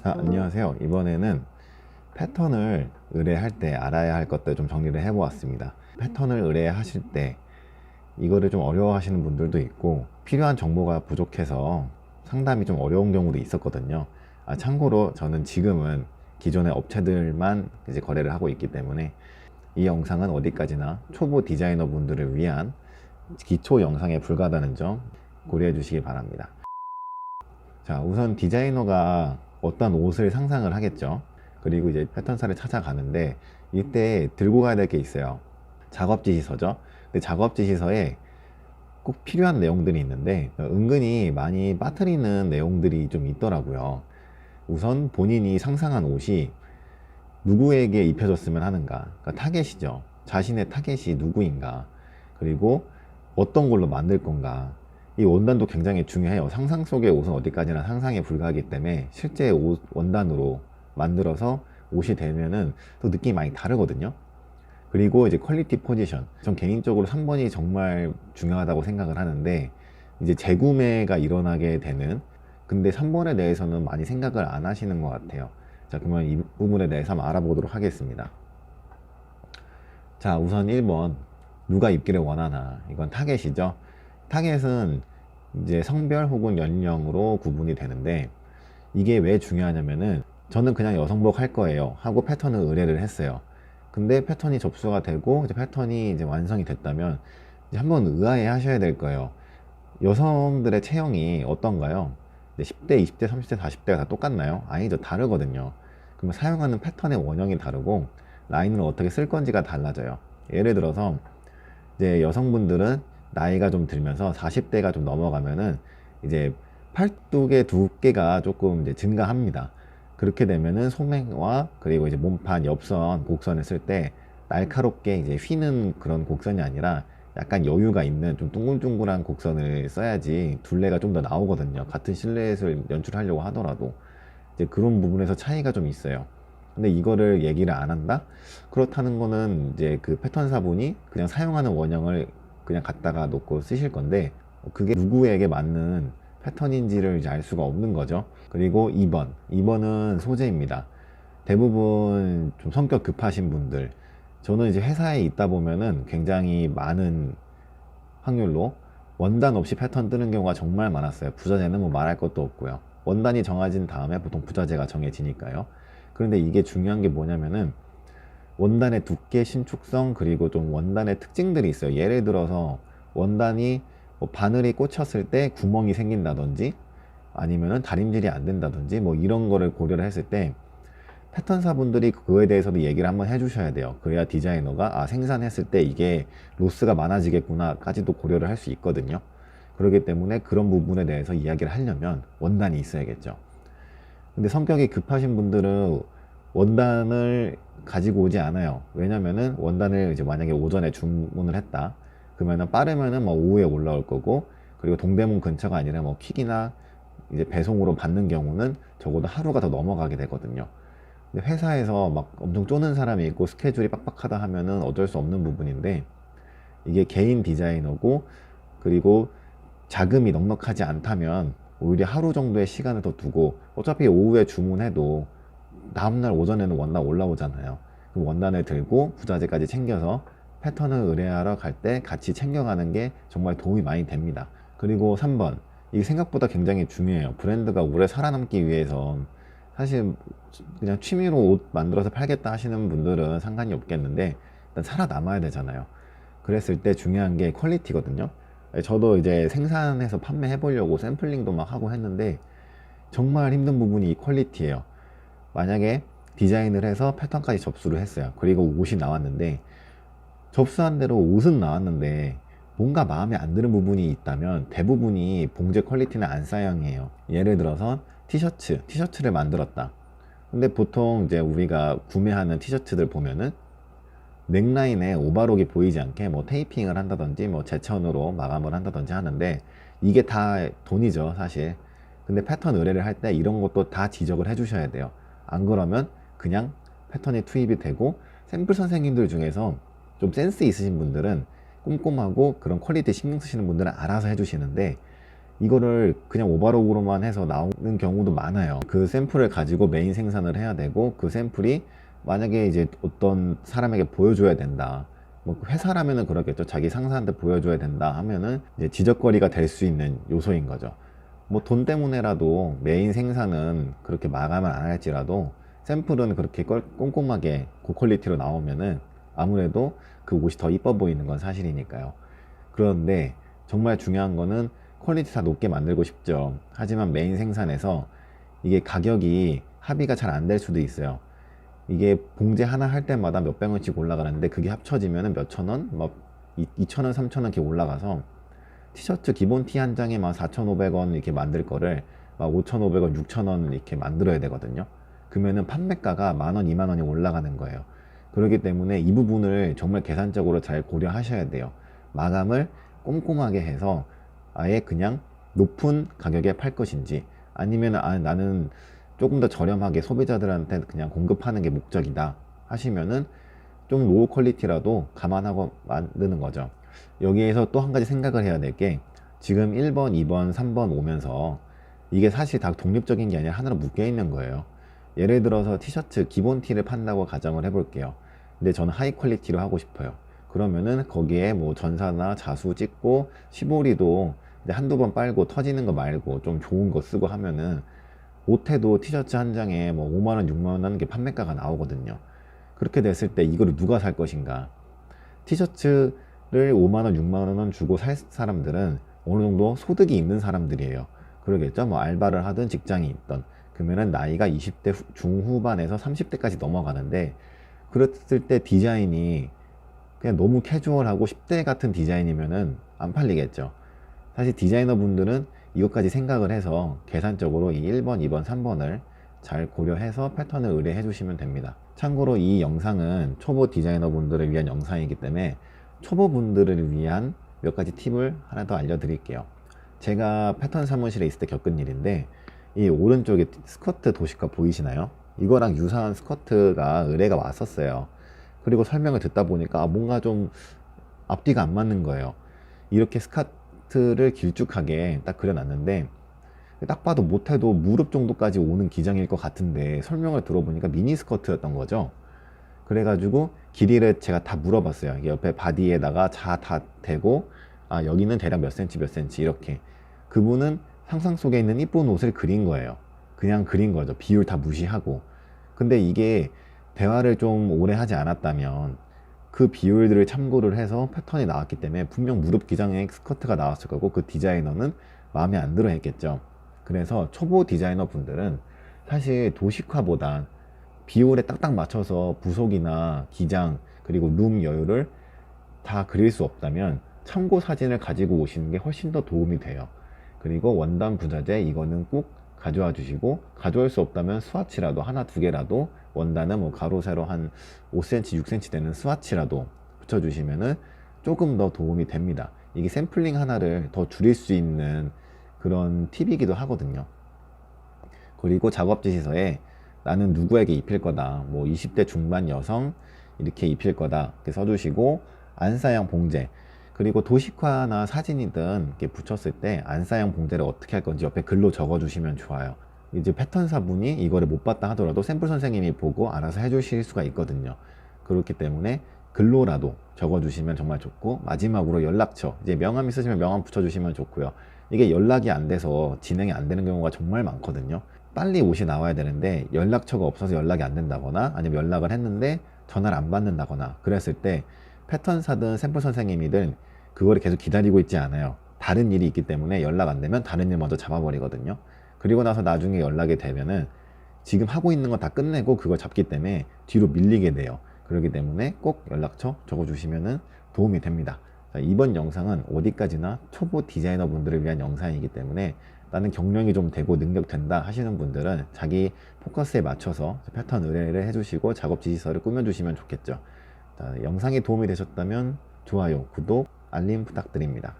안녕하세요. 이번에는 패턴을 의뢰할 때 알아야 할 것들 좀 정리를 해 보았습니다. 패턴을 의뢰하실 때 이거를 좀 어려워하시는 분들도 있고 필요한 정보가 부족해서 상담이 좀 어려운 경우도 있었거든요. 참고로 저는 지금은 기존의 업체들만 이제 거래를 하고 있기 때문에 이 영상은 어디까지나 초보 디자이너 분들을 위한 기초 영상에 불과하다는 점 고려해 주시기 바랍니다. 자, 우선 디자이너가 어떤 옷을 상상을 하겠죠. 그리고 이제 패턴사를 찾아가는데 이때 들고 가야 될 게 있어요. 작업 지시서죠. 근데 작업 지시서에 꼭 필요한 내용들이 있는데 은근히 많이 빠뜨리는 내용들이 좀 있더라고요. 우선 본인이 상상한 옷이 누구에게 입혀졌으면 하는가, 그러니까 타겟이죠. 자신의 타겟이 누구인가, 그리고 어떤 걸로 만들 건가. 이 원단도 굉장히 중요해요. 상상 속의 옷은 어디까지나 상상에 불과하기 때문에 실제 옷 원단으로 만들어서 옷이 되면은 또 느낌이 많이 다르거든요. 그리고 이제 퀄리티 포지션, 전 개인적으로 3번이 정말 중요하다고 생각을 하는데 이제 재구매가 일어나게 되는, 근데 3번에 대해서는 많이 생각을 안 하시는 것 같아요. 자, 그러면 이 부분에 대해서 한번 알아보도록 하겠습니다. 자, 우선 1번, 누가 입기를 원하나. 이건 타겟이죠. 타겟은 이제 성별 혹은 연령으로 구분이 되는데 이게 왜 중요하냐면은 저는 그냥 여성복 할 거예요 하고 패턴을 의뢰를 했어요. 근데 패턴이 접수가 되고 이제 패턴이 이제 완성이 됐다면 이제 한번 의아해 하셔야 될 거예요. 여성들의 체형이 어떤가요? 10대, 20대, 30대, 40대가 다 똑같나요? 아니죠. 다르거든요. 그러면 사용하는 패턴의 원형이 다르고 라인을 어떻게 쓸 건지가 달라져요. 예를 들어서 이제 여성분들은 나이가 좀 들면서 40대가 좀 넘어가면은 이제 팔뚝의 두께가 조금 이제 증가합니다. 그렇게 되면은 소매와 그리고 이제 몸판, 옆선, 곡선을 쓸 때 날카롭게 이제 휘는 그런 곡선이 아니라 약간 여유가 있는 좀 둥글둥글한 곡선을 써야지 둘레가 좀 더 나오거든요. 같은 실루엣을 연출하려고 하더라도 이제 그런 부분에서 차이가 좀 있어요. 근데 이거를 얘기를 안 한다? 그렇다는 거는 이제 그 패턴사분이 그냥 사용하는 원형을 그냥 갖다가 놓고 쓰실 건데 그게 누구에게 맞는 패턴인지를 이제 알 수가 없는 거죠. 그리고 2번은 소재입니다. 대부분 좀 성격 급하신 분들, 저는 이제 회사에 있다 보면은 굉장히 많은 확률로 원단 없이 패턴 뜨는 경우가 정말 많았어요. 부자재는 뭐 말할 것도 없고요. 원단이 정해진 다음에 보통 부자재가 정해지니까요. 그런데 이게 중요한 게 뭐냐면은 원단의 두께, 신축성, 그리고 좀 원단의 특징들이 있어요. 예를 들어서 원단이 뭐 바늘이 꽂혔을 때 구멍이 생긴다든지 아니면은 다림질이 안 된다든지 뭐 이런 거를 고려를 했을 때 패턴사분들이 그거에 대해서도 얘기를 한번 해주셔야 돼요. 그래야 디자이너가 생산했을 때 이게 로스가 많아지겠구나 까지도 고려를 할 수 있거든요. 그렇기 때문에 그런 부분에 대해서 이야기를 하려면 원단이 있어야겠죠. 근데 성격이 급하신 분들은 원단을 가지고 오지 않아요. 왜냐면은 원단을 이제 만약에 오전에 주문을 했다 그러면은 빠르면은 뭐 오후에 올라올 거고, 그리고 동대문 근처가 아니라 뭐 퀵이나 이제 배송으로 받는 경우는 적어도 하루가 더 넘어가게 되거든요. 근데 회사에서 막 엄청 쪼는 사람이 있고 스케줄이 빡빡하다 하면은 어쩔 수 없는 부분인데 이게 개인 디자이너고 그리고 자금이 넉넉하지 않다면 오히려 하루 정도의 시간을 더 두고 어차피 오후에 주문해도 다음날 오전에는 원단 올라오잖아요. 그럼 원단을 들고 부자재까지 챙겨서 패턴을 의뢰하러 갈 때 같이 챙겨가는 게 정말 도움이 많이 됩니다. 그리고 3번, 이게 생각보다 굉장히 중요해요. 브랜드가 오래 살아남기 위해서 사실 그냥 취미로 옷 만들어서 팔겠다 하시는 분들은 상관이 없겠는데 일단 살아남아야 되잖아요. 그랬을 때 중요한 게 퀄리티거든요. 저도 이제 생산해서 판매해 보려고 샘플링도 막 하고 했는데 정말 힘든 부분이 이 퀄리티예요. 만약에 디자인을 해서 패턴까지 접수를 했어요. 그리고 옷이 나왔는데 접수한 대로 옷은 나왔는데 뭔가 마음에 안 드는 부분이 있다면 대부분이 봉제 퀄리티는 안 사양이에요. 예를 들어서 티셔츠를 만들었다. 근데 보통 이제 우리가 구매하는 티셔츠들 보면은 넥라인에 오버록이 보이지 않게 뭐 테이핑을 한다든지 뭐 제천으로 마감을 한다든지 하는데 이게 다 돈이죠, 사실. 근데 패턴 의뢰를 할 때 이런 것도 다 지적을 해 주셔야 돼요. 안 그러면 그냥 패턴이 투입이 되고, 샘플 선생님들 중에서 좀 센스 있으신 분들은 꼼꼼하고 그런 퀄리티 신경 쓰시는 분들은 알아서 해 주시는데 이거를 그냥 오버록으로만 해서 나오는 경우도 많아요. 그 샘플을 가지고 메인 생산을 해야 되고, 그 샘플이 만약에 이제 어떤 사람에게 보여줘야 된다, 뭐 회사라면은 그러겠죠. 자기 상사한테 보여줘야 된다 하면은 이제 지적거리가 될 수 있는 요소인 거죠. 뭐 돈 때문에라도 메인 생산은 그렇게 마감을 안 할지라도 샘플은 그렇게 꼼꼼하게 고퀄리티로 나오면은 아무래도 그 옷이 더 이뻐 보이는 건 사실이니까요. 그런데 정말 중요한 거는 퀄리티 다 높게 만들고 싶죠. 하지만 메인 생산에서 이게 가격이 합의가 잘 안 될 수도 있어요. 이게 봉제 하나 할 때마다 몇백 원씩 올라가는데 그게 합쳐지면 몇천 원, 막 2천 원, 3천 원 이렇게 올라가서 티셔츠 기본 티 한 장에 막 4,500원 이렇게 만들 거를 막 5,500원, 6,000원 이렇게 만들어야 되거든요. 그러면은 판매가가 만 원, 2만 원이 올라가는 거예요. 그렇기 때문에 이 부분을 정말 계산적으로 잘 고려하셔야 돼요. 마감을 꼼꼼하게 해서 아예 그냥 높은 가격에 팔 것인지, 아니면 나는 조금 더 저렴하게 소비자들한테 그냥 공급하는 게 목적이다 하시면은 좀 로우 퀄리티라도 감안하고 만드는 거죠. 여기에서 또 한 가지 생각을 해야 될 게, 지금 1번, 2번, 3번 오면서 이게 사실 다 독립적인 게 아니라 하나로 묶여 있는 거예요. 예를 들어서 티셔츠 기본 티를 판다고 가정을 해볼게요. 근데 저는 하이 퀄리티로 하고 싶어요. 그러면은 거기에 뭐 전사나 자수 찍고 시보리도 한두 번 빨고 터지는 거 말고 좀 좋은 거 쓰고 하면은 못해도 티셔츠 한 장에 뭐 5만원, 6만원 게 판매가가 나오거든요. 그렇게 됐을 때 이거를 누가 살 것인가? 티셔츠를 5만원, 6만원 주고 살 사람들은 어느 정도 소득이 있는 사람들이에요. 그러겠죠? 뭐 알바를 하든 직장이 있던. 그러면은 나이가 20대 중후반에서 30대까지 넘어가는데, 그랬을 때 디자인이 그냥 너무 캐주얼하고 10대 같은 디자인이면은 안 팔리겠죠. 사실 디자이너 분들은 이것까지 생각을 해서 계산적으로 이 1번, 2번, 3번을 잘 고려해서 패턴을 의뢰해 주시면 됩니다. 참고로 이 영상은 초보 디자이너 분들을 위한 영상이기 때문에 초보 분들을 위한 몇 가지 팁을 하나 더 알려드릴게요. 제가 패턴 사무실에 있을 때 겪은 일인데, 이 오른쪽에 스커트 도식화 보이시나요? 이거랑 유사한 스커트가 의뢰가 왔었어요. 그리고 설명을 듣다 보니까 뭔가 좀 앞뒤가 안 맞는 거예요. 이렇게 스커트를 길쭉하게 딱 그려놨는데, 딱 봐도 못해도 무릎 정도까지 오는 기장일 것 같은데 설명을 들어보니까 미니 스커트였던 거죠. 그래가지고 길이를 제가 다 물어봤어요. 옆에 바디에다가 다 대고, 아 여기는 대략 몇 센치 몇 센치 이렇게. 그분은 상상 속에 있는 이쁜 옷을 그린 거예요. 그냥 그린 거죠. 비율 다 무시하고. 근데 이게 대화를 좀 오래 하지 않았다면 그 비율들을 참고를 해서 패턴이 나왔기 때문에 분명 무릎 기장의 스커트가 나왔을 거고, 그 디자이너는 마음에 안 들어 했겠죠. 그래서 초보 디자이너 분들은 사실 도식화보단 비율에 딱딱 맞춰서 부속이나 기장 그리고 룸 여유를 다 그릴 수 없다면 참고 사진을 가지고 오시는 게 훨씬 더 도움이 돼요. 그리고 원단 부자재 이거는 꼭 가져와 주시고, 가져올 수 없다면 스와치라도 하나 두 개라도, 원단은 뭐 가로 세로 한 5cm 6cm 되는 스와치라도 붙여 주시면은 조금 더 도움이 됩니다. 이게 샘플링 하나를 더 줄일 수 있는 그런 팁이기도 하거든요. 그리고 작업 지시서에 나는 누구에게 입힐 거다, 뭐 20대 중반 여성 이렇게 입힐 거다 이렇게 써주시고, 안사양 봉제, 그리고 도식화나 사진이든 이렇게 붙였을 때 안사양 봉제를 어떻게 할 건지 옆에 글로 적어 주시면 좋아요. 이제 패턴사분이 이거를 못 봤다 하더라도 샘플 선생님이 보고 알아서 해주실 수가 있거든요. 그렇기 때문에 글로라도 적어 주시면 정말 좋고, 마지막으로 연락처, 이제 명함 있으시면 명함 붙여 주시면 좋고요. 이게 연락이 안 돼서 진행이 안 되는 경우가 정말 많거든요. 빨리 옷이 나와야 되는데 연락처가 없어서 연락이 안 된다거나, 아니면 연락을 했는데 전화를 안 받는다거나, 그랬을 때 패턴사든 샘플 선생님이든 그거를 계속 기다리고 있지 않아요. 다른 일이 있기 때문에 연락 안 되면 다른 일 먼저 잡아버리거든요. 그리고 나서 나중에 연락이 되면은 지금 하고 있는 거 다 끝내고 그걸 잡기 때문에 뒤로 밀리게 돼요. 그렇기 때문에 꼭 연락처 적어주시면 도움이 됩니다. 자, 이번 영상은 어디까지나 초보 디자이너 분들을 위한 영상이기 때문에 나는 경력이 좀 되고 능력 된다 하시는 분들은 자기 포커스에 맞춰서 패턴 의뢰를 해주시고 작업 지시서를 꾸며주시면 좋겠죠. 자, 영상이 도움이 되셨다면 좋아요, 구독, 알림 부탁드립니다.